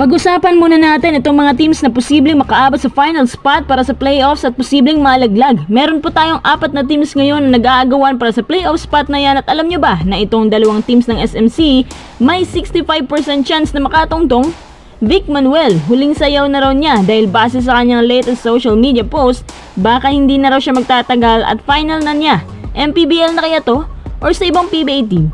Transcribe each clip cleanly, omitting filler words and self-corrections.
Pag-usapan muna natin itong mga teams na posibleng makaabot sa final spot para sa playoffs at posibleng malaglag. Meron po tayong 4 na teams ngayon na nag-aagawan para sa playoff spot na yan, at alam nyo ba na itong dalawang teams ng SMC may 65% chance na makatungtong? Vic Manuel, huling sayaw na raw niya dahil base sa kanyang latest social media post, baka hindi na raw siya magtatagal at final na niya. MPBL na kaya to? Or sa ibang PBA team?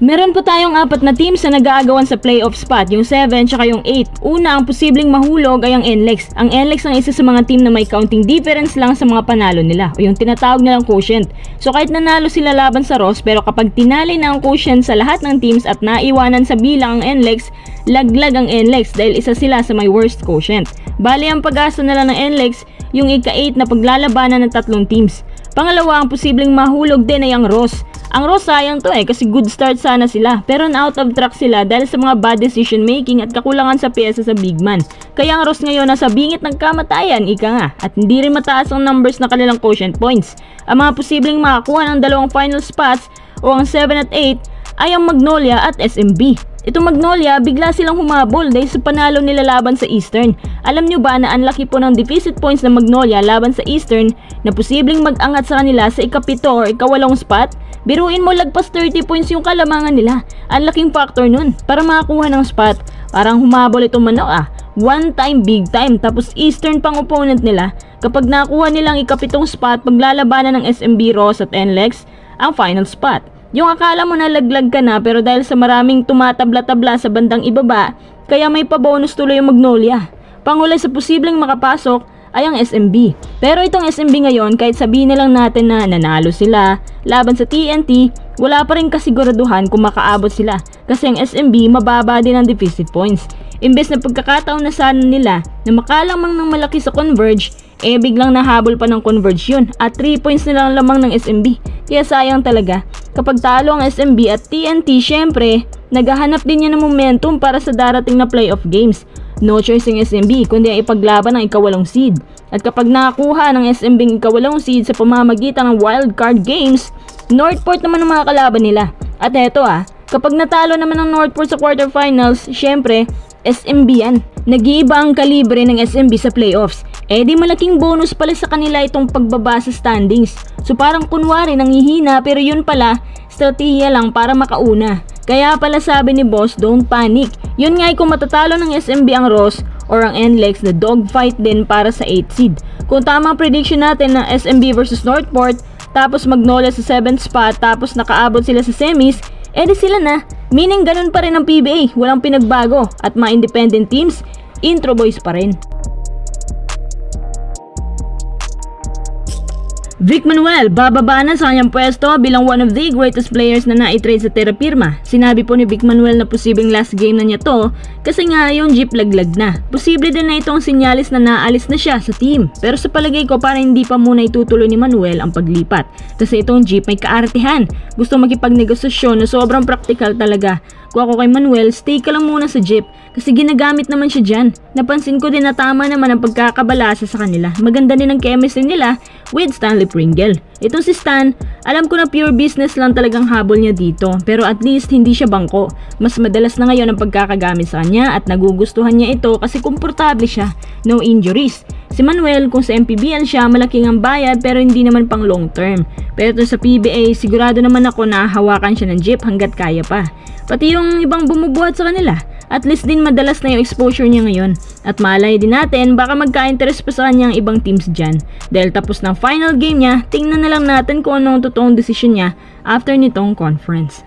Meron po tayong 4 na teams na nag-aagawan sa playoff spot, yung 7 tsaka yung 8. Una, ang posibleng mahulog ay ang NLEX. Ang NLEX ang isa sa mga team na may counting difference lang sa mga panalo nila, o yung tinatawag nilang quotient. So kahit nanalo sila laban sa Ross, pero kapag tinali na ang quotient sa lahat ng teams at naiwanan sa bilang ang NLEX, laglag ang NLEX dahil isa sila sa may worst quotient. Bali, ang pag-asa nila ng NLEX yung ika-8 na paglalabanan ng 3 teams. Pangalawa, ang posibleng mahulog din ay ang Ross. Ang Ross sayang to kasi good start sana sila, pero na-out of track sila dahil sa mga bad decision making at kakulangan sa pyesa sa big man. Kaya ang Ross ngayon nasa bingit ng kamatayan, ika nga, at hindi rin mataas ang numbers na kanilang quotient points. Ang mga posibleng makakuha ng dalawang final spots o ang 7 at 8 ay ang Magnolia at SMB. Itong Magnolia, bigla silang humabol dahil sa panalo nila laban sa Eastern. Alam nyo ba na ang laki po ng deficit points ng Magnolia laban sa Eastern na posibleng mag-angat sa kanila sa ika-7 or ika-8 spot? Biruin mo, lagpas 30 points yung kalamangan nila. Ang laking factor nun para makakuha ng spot. Parang humabol itong manok one time, big time, tapos Eastern pang opponent nila. Kapag nakuha nilang ika-7 spot, paglalabanan ng SMB, Ross at NLEX, ang final spot. Yung akala mo na laglag ka na, pero dahil sa maraming tumatabla-tabla sa bandang ibaba, kaya may pa-bonus tuloy yung Magnolia. Panghuli sa posibleng makapasok ay ang SMB. Pero itong SMB ngayon, kahit sabihin na lang natin na nanalo sila laban sa TNT, wala pa rin kasiguraduhan kung makaabot sila. Kasi ang SMB mababa din ang deficit points. Imbes na pagkakataon na sana nila na makalamang ng malaki sa Converge, biglang nahabol pa ng Converge yun at 3 points na lang lamang ng SMB. Kaya sayang talaga. Kapag talo ang SMB at TNT, syempre, naghahanap din yan ng momentum para sa darating na playoff games. No choice yung SMB kundi ang ipaglaban ng ika-8 seed. At kapag nakakuha ng SMB ang ika-8 seed sa pamamagitan ng wildcard games, Northport naman ang mga kalaban nila. At eto kapag natalo naman ng Northport sa quarterfinals, syempre, SMB yan. Nag-iiba ang kalibre ng SMB sa playoffs. Di malaking bonus pala sa kanila itong pagbaba sa standings. So parang kunwari nanghihina, pero yun pala, strategiya lang para makauna. Kaya pala sabi ni boss, don't panic. Yun nga kung matatalo ng SMB ang Ross or ang NLEX, the dogfight din para sa 8 seed. Kung tama ang prediction natin na SMB versus Northport, tapos Magnolia sa 7th spot, tapos nakaabot sila sa semis, di sila na. Meaning ganun pa rin ang PBA, walang pinagbago. At mga independent teams, intro boys pa rin. Vic Manuel, bababa na sa kanyang pwesto bilang one of the greatest players na naitrade sa Terra Firma. Sinabi po ni Vic Manuel na posibleng last game na niya to kasi nga yung jeep laglag na. Posible din na itong sinyalis na naalis na siya sa team. Pero sa palagay ko para hindi pa muna itutuloy ni Manuel ang paglipat. Kasi itong jeep may kaartehan. Gusto makipagnegosasyon na sobrang practical talaga. Kung ako kay Manuel, stay ka lang muna sa jeep kasi ginagamit naman siya dyan. Napansin ko din na tama naman ang pagkakabalasa sa kanila. Maganda din ang chemistry nila with Stanley Pringle. Itong si Stan, alam ko na pure business lang talagang habol niya dito, pero at least hindi siya bangko. Mas madalas na ngayon ang pagkakagamit sa kanya at nagugustuhan niya ito kasi komportable siya. No injuries. Si Manuel, kung sa MPBL siya, malaking ang bayad pero hindi naman pang long term. Pero ito sa PBA, sigurado naman ako na hawakan siya ng jeep hanggat kaya pa. Pati yung ibang bumubuhat sa kanila. At least din madalas na yung exposure niya ngayon. At malay din natin baka magka-interest pa sa kanya ang ibang teams dyan. Dahil tapos ng final game niya, tingnan na lang natin kung ano ang totoong desisyon niya after nitong conference.